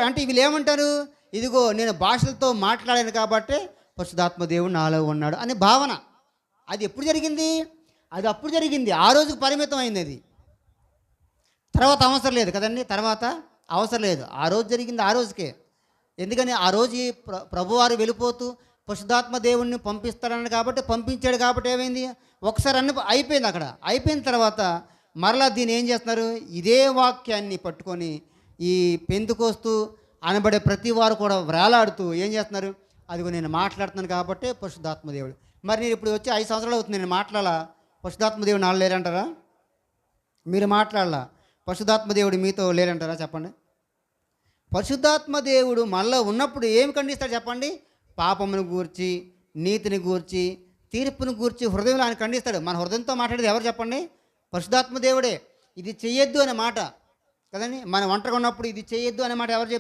అంటే వీళ్ళు ఏమంటారు, ఇదిగో నేను భాషలతో మాట్లాడాను కాబట్టి పరిశుద్ధాత్మ దేవుడు నాలో ఉన్నాడు అనే భావన. అది ఎప్పుడు జరిగింది? అది అప్పుడు జరిగింది, ఆ రోజుకు పరిమితం అయింది అది. తర్వాత అవసరం లేదు కదండి, తర్వాత అవసరం లేదు. ఆ రోజు జరిగింది ఆ రోజుకే. ఎందుకని ఆ రోజు ఈ ప్రభువారు వెళ్ళిపోతూ పరిశుద్ధాత్మ దేవుణ్ణి పంపిస్తాడని కాబట్టి పంపించాడు కాబట్టి ఏమైంది, ఒకసారి అన్ని అయిపోయింది. అక్కడ అయిపోయిన తర్వాత మరలా దీన్ని ఏం చేస్తున్నారు, ఇదే వాక్యాన్ని పట్టుకొని ఈ పెంతుకోస్తూ అనబడే ప్రతి వారు కూడా వేలాడుతూ ఏం చేస్తున్నారు, అదిగో నేను మాట్లాడుతున్నాను కాబట్టి పరిశుద్ధాత్మ దేవుడు. మరి నేను ఇప్పుడు వచ్చి 5 సంవత్సరాలు అవుతుంది, నేను మాట్లాడాలా, పరిశుద్ధాత్మ దేవుడు నాలో లేరంటారా? మీరు మాట్లాడాలా, పరిశుద్ధాత్మ దేవుడు మీతో లేరంటారా? చెప్పండి. పరిశుద్ధాత్మ దేవుడు మనలో ఉన్నప్పుడు ఏమి ఖండిస్తాడు చెప్పండి? పాపమును గూర్చి, నీతిని గూర్చి, తీర్పును గూర్చి హృదయంలో ఆయన ఖండిస్తాడు. మన హృదయంతో మాట్లాడేది ఎవరు చెప్పండి? పరిశుద్ధాత్మ దేవుడే. ఇది చెయ్యొద్దు అనే మాట కదండి. మనం ఒంటరిగా ఉన్నప్పుడు ఇది చేయొద్దు అనే మాట ఎవరు